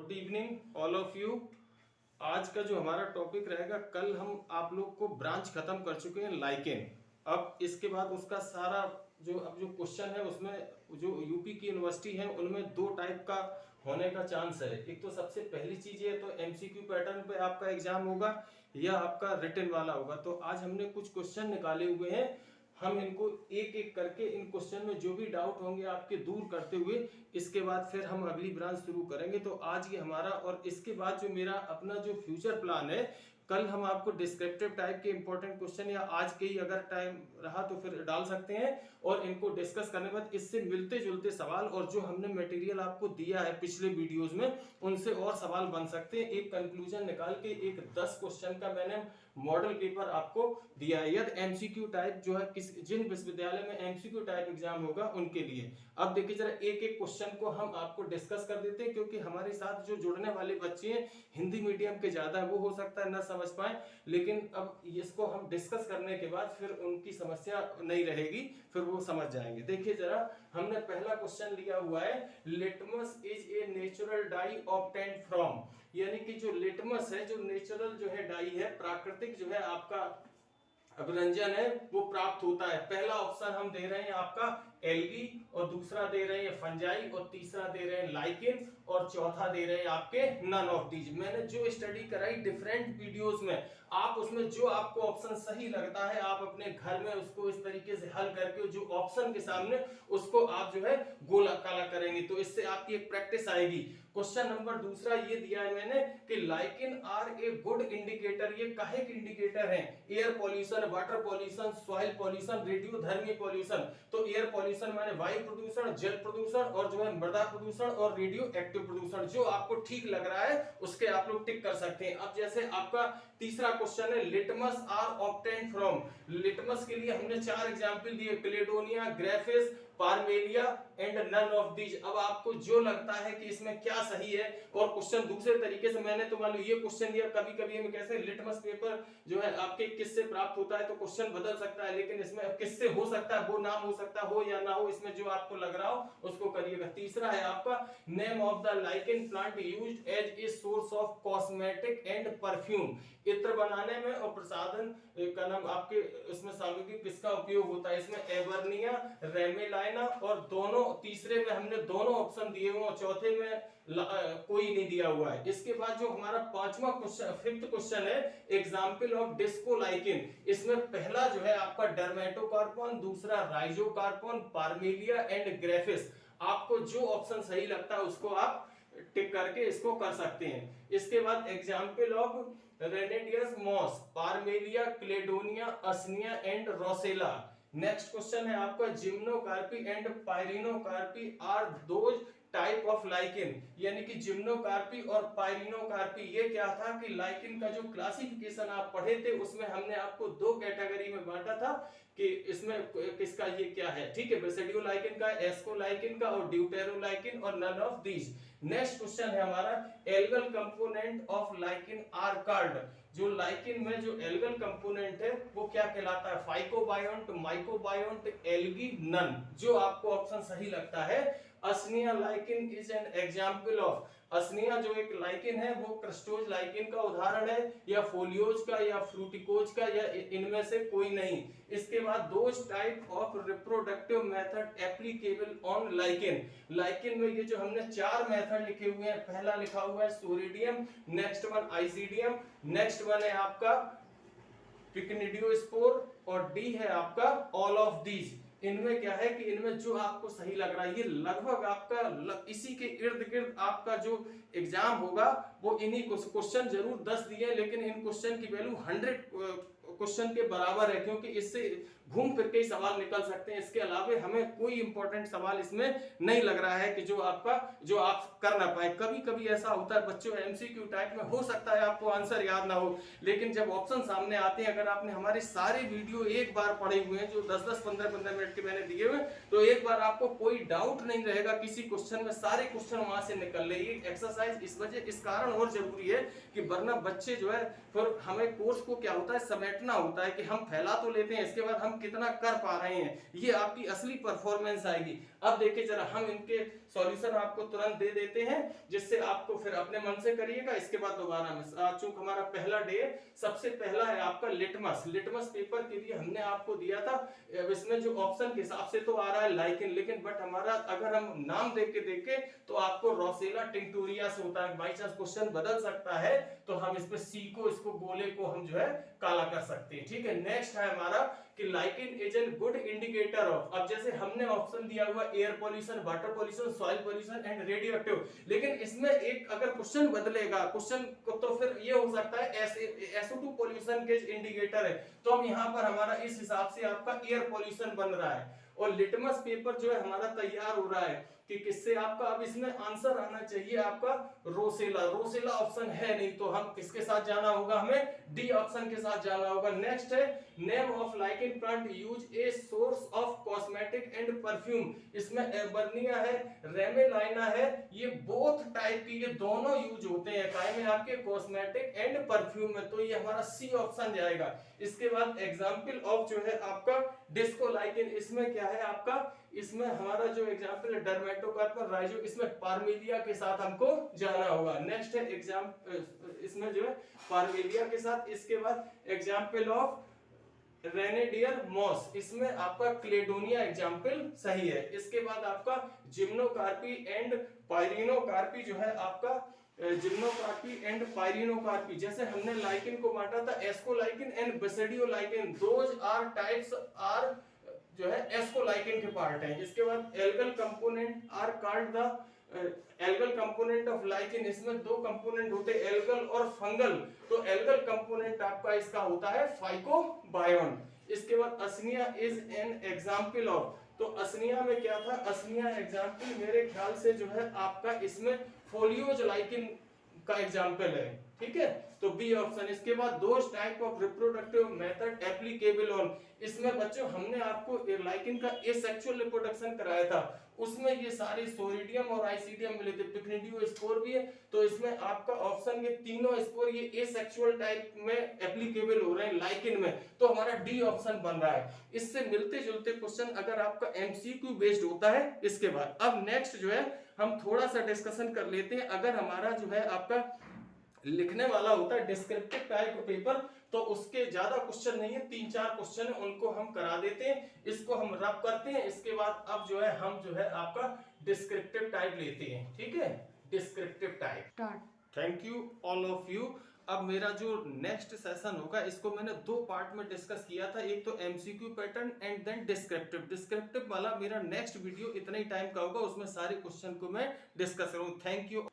Good evening all of you. आज का जो हमारा टॉपिक रहेगा, कल हम आप लोग को ब्रांच खत्म कर चुके हैं लाइकेन। अब इसके बाद उसका सारा जो क्वेश्चन है उसमें जो यूपी की यूनिवर्सिटी है उनमें दो टाइप का होने का चांस है। एक तो सबसे पहली चीज ये तो एमसीक्यू पैटर्न पे आपका एग्जाम होगा या आपका रिटन वाला होगा। तो आज हमने कुछ क्वेश्चन निकाले हुए हैं, हम इनको एक एक करके इन क्वेश्चन में जो भी डाउट होंगे आपके दूर करते हुए इसके बाद फिर हम अगली ब्रांच शुरू करेंगे। तो आज ये हमारा, और इसके बाद जो मेरा अपना जो फ्यूचर प्लान है, कल हम आपको डिस्क्रिप्टिव टाइप के इंपॉर्टेंट क्वेश्चन या आज के ही अगर टाइम रहा तो फिर डाल सकते हैं और इनको डिस्कस करने के बाद इससे मिलते जुलते सवाल और जो हमने मटेरियल आपको दिया है पिछले वीडियोस में उनसे और सवाल बन सकते हैं। एक कंक्लूजन निकाल के एक 10 क्वेश्चन का मैंने मॉडल पेपर आपको दिया है। यदि एमसीक्यू टाइप जो है जिन विश्वविद्यालय में एमसीक्यू टाइप एग्जाम होगा उनके लिए। अब देखिए जरा एक एक क्वेश्चन को हम आपको डिस्कस कर देते हैं, क्योंकि हमारे साथ जो जुड़ने वाले बच्चे हैं हिंदी मीडियम के ज्यादा है, वो हो सकता है ना समझ पाए, लेकिन अब इसको हम डिस्कस करने के बाद फिर उनकी समस्या नहीं रहेगी, फिर वो समझ जाएंगे। देखिए जरा, हमने पहला क्वेश्चन लिया हुआ है, litmus is a natural die obtained from, यानी कि जो लिटमस है, जो नेचुरल जो है डाई है, प्राकृतिक जो है आपका अभिरंजन है, वो प्राप्त होता है। पहला ऑप्शन हम दे रहे हैं आपका एल्गी, और दूसरा दे रहे हैं फंजाई, और तीसरा दे रहे हैं लाइकेन, और चौथा दे रहे हैं आपके नन ऑफ दीज। मैंने जो स्टडी कराई डिफरेंट वीडियोस में, आप उसमें जो आपको ऑप्शन सही लगता है आप अपने घर में उसको इस तरीके से हल करके जो ऑप्शन के सामने उसको आप जो है गोला काला करेंगे, तो इससे आपकी एक प्रैक्टिस आएगी। क्वेश्चन नंबर दूसरा ये दिया है मैंने कि lichen are a good indicator, ये काहे के इंडिकेटर हैं? Air pollution, water pollution, soil pollution, रेडियोधर्मी पॉल्यूशन। तो एयर पॉल्यूशन माने वायु प्रदूषण, जल प्रदूषण, और जो है मृदा प्रदूषण और रेडियो एक्टिव प्रदूषण। जो आपको ठीक लग रहा है उसके आप लोग टिक कर सकते हैं। अब जैसे आपका तीसरा क्वेश्चन है, litmus are obtained from, litmus के लिए हमने 4 एग्जांपल दिए, Cladonia, Graphis, Parmelia and none of these. अब आपको जो लगता है कि इसमें क्या सही है, और क्वेश्चन दूसरे तरीके से मैंने तो मान लो ये क्वेश्चन दिया, कभी कभी हम कैसे लिटमस पेपर जो है आपके किससे प्राप्त होता है, तो क्वेश्चन बदल सकता है, लेकिन इसमें किससे हो सकता है, वो नाम हो सकता हो या ना हो, इसमें जो आपको लग रहा हो उसको करिएगा। तीसरा है आपका, name of the lichen plant used as a source of cosmetic and perfume, इत्र बनाने में और प्रसाधन का नाम आपके इसमें सामग्री किसका उपयोग होता है? इसमें एवर्निया, रेमेलाइना, और दोनों, तीसरे में हमने दोनों ऑप्शन दिए हुए, चौथे में कोई नहीं दिया हुआ है। इसके बाद जो हमारा पांचवा क्वेश्चन, फिफ्थ क्वेश्चन है, एग्जांपल ऑफ डिस्कोलाइकिन। इसमें पहला जो है आपका डर्मेटोकार्पन, दूसरा राइजोकार्पन, पारमेलिया एंड ग्रेफिस। आपको जो ऑप्शन सही लगता है उसको आप टिक करके इसको कर सकते हैं। इसके बाद example of reindeers moss, Parmelia, Cladonia, Usnea and Roccella. Next question है आपका, gymnocarpi and pyrenocarpi are those type of lichen, यानी कि जिम्नोकार्पी और पायरिनोकार्पी, ये क्या था कि लाइकेन का जो क्लासिफिकेशन आप पढ़े थे उसमें हमने आपको 2 कैटेगरी में बांटा था कि इसमें किसका ये क्या है, ठीक है, बेसिडियोलाइकेन का, एस्कोलाइकेन का, और ड्यूटेरोलाइकेन, और none of these. Next question है हमारा, algal component of lichen are called, जो लाइकेन में जो एल्गल कंपोनेंट है वो क्या कहलाता है? Phycobiont, mycobiont, algae, none. जो आपको ऑप्शन सही लगता है। Usnea lichen is an example of, Usnea जो एक लाइकेन है वो क्रस्टोज लाइकेन का उदाहरण है, या फोलियोज का, या फ्रूटिकोज का, या इनमें से कोई नहीं। इसके बाद those type of reproductive method applicable on lichen, lichen में ये जो हमने 4 मेथड लिखे हुए हैं, पहला लिखा हुआ है सोरिडियम, नेक्स्ट वन आइसिडियम, नेक्स्ट वन है आपका पिक्निडियोस्पोर, और डी है आपका ऑल ऑफ दीज। इनमें क्या है कि इनमें जो आपको सही लग रहा है, ये लगभग आपका इसी के इर्द गिर्द आपका जो एग्जाम होगा वो इन्हीं क्वेश्चन जरूर 10 दिए, लेकिन इन क्वेश्चन की वैल्यू 100 क्वेश्चन के बराबर है, क्योंकि इससे घूम फिर के सवाल निकल सकते हैं। इसके अलावा हमें कोई इंपॉर्टेंट सवाल इसमें नहीं लग रहा है कि जो आप कर ना पाए। कभी कभी ऐसा होता है बच्चों, एमसीक्यू टाइप में हो सकता है आपको आंसर याद ना हो, लेकिन जब ऑप्शन सामने आते हैं, अगर आपने हमारे सारे वीडियो एक बार पढ़े हुए हैं जो 10-10, 15-15 मिनट के मैंने दिए हुए, तो एक बार आपको कोई डाउट नहीं रहेगा किसी क्वेश्चन में, सारे क्वेश्चन वहां से निकल ले। ये एक्सरसाइज इस कारण और जरूरी है कि वरना बच्चे जो है, फिर हमें कोर्स को क्या होता है, समेटना होता है कि हम फैला तो लेते हैं, इसके बाद हम कितना कर पा रहे हैं, ये आपकी असली परफॉर्मेंस आएगी। अब देखिए जरा हम इनके सॉल्यूशन आपको तुरंत दे देते हैं, जिससे आपको फिर अपने मन से करिएगा। इसके बाद दोबारा में चूंकि हमारा पहला डे, सबसे पहला है आपका लिटमस पेपर के लिए हमने आपको दिया था। इसमें जो ऑप्शन के हिसाब से तो आ रहा है लाइकेन, लेकिन बट हमारा अगर हम नाम देख के देखें तो आपको रोसेला टिंक्टोरिया से होता है। बाई चांस क्वेश्चन बदल सकता है तो हम इस पे सी को, इसको गोले को हम जो है काला कर सकते हैं। ठीक है, नेक्स्ट है हमारा कि lichen is an good indicator of, अब जैसे हमने ऑप्शन दिया हुआ air pollution, water pollution, soil pollution and radioactive, लेकिन इसमें एक अगर क्वेश्चन बदलेगा क्वेश्चन को तो फिर ये हो सकता है SO2 पॉल्यूशन के इंडिकेटर है, तो हम यहाँ पर हमारा इस हिसाब से आपका एयर पॉल्यूशन बन रहा है। और लिटमस पेपर जो है हमारा तैयार हो रहा है कि किससे आपका, अब इसमें आंसर आना चाहिए आपका रोसेला ऑप्शन है नहीं, तो हम किसके साथ जाना होगा, हमें डी ऑप्शन के साथ जाना होगा। नेक्स्ट है name of lichen plant use A source of cosmetic and perfume, इसमें एबर्निया है, रेमेलाइना है, ये बोथ टाइप की, ये दोनों यूज होते हैं काय में आपके कॉस्मेटिक एंड परफ्यूम में, तो ये हमारा सी ऑप्शन जाएगा। इसके बाद एग्जाम्पल ऑफ जो है आपका डिस्को लाइकेन, इसमें क्या है आपका, इसमें हमारा जो एग्जांपल है डर्मेटोकार्पन राइजो, इसमें पार्मेलिया के साथ हमको जाना होगा। नेक्स्ट है एग्जाम, इसमें जो है पार्मेलिया के साथ। इसके बाद एग्जांपल ऑफ रेनेडियर मॉस, इसमें आपका क्लेडोनिया एग्जांपल सही है। इसके बाद आपका जिम्नोकार्पी एंड पायरिनोकार्पी जो है आपका जिम्नोकार्पी एंड पायरिनोकार्पी, जैसे हमने लाइकेन को बांटा था ascolichen and basidiolichen, those are types are जो है एस्कोलाइकेन के पार्ट हैं। इसके बाद algal component are called the algal component of lichen, इसमें दो कंपोनेंट होते हैं एल्गल और फंगल, तो एल्गल कंपोनेंट आपका इसका होता है फाइकोबायोन। इसके बाद असनिया इज एन एग्जांपल ऑफ, तो असनिया में क्या था, असनिया एग्जांपल मेरे ख्याल से जो है आपका इसमें फोलियोज लाइकेन का एग्जांपल है। ठीक है, तो बी ऑप्शन। इसके बाद those type of reproductive method applicable on, इसमें बच्चों हमने आपको लाइकेन का एसेक्सुअल रिप्रोडक्शन कराया था, उसमें ये सारे सोरिडियम और आइसीडियम मिले थे, पिक्निडियो स्पोर भी है, तो इसमें आपका ऑप्शन ये तीनों स्पोर ये एसेक्सुअल टाइप में एप्लीकेबल हो रहे हैं लाइकेन में, तो हमारा डी ऑप्शन बन रहा है। इससे मिलते जुलते क्वेश्चन अगर आपका एमसीक्यू बेस्ड होता है। इसके बाद अब नेक्स्ट जो है हम थोड़ा सा डिस्कशन कर लेते हैं, अगर हमारा जो है आपका लिखने वाला होता है डिस्क्रिप्टिव टाइप पेपर, तो उसके ज्यादा क्वेश्चन नहीं है, 3-4 क्वेश्चन है, उनको हम करा देते हैं, इसको हम रब करते हैं। इसके बाद अब जो है हम जो है आपका डिस्क्रिप्टिव टाइप लेते हैं। ठीक है, descriptive type. Thank you all of you. अब मेरा जो नेक्स्ट सेशन होगा इसको मैंने 2 पार्ट में डिस्कस किया था, एक तो MCQ pattern and then descriptive वाला मेरा नेक्स्ट वीडियो इतना ही टाइम का होगा, उसमें सारे क्वेश्चन को मैं डिस्कस करूँ। Thank you.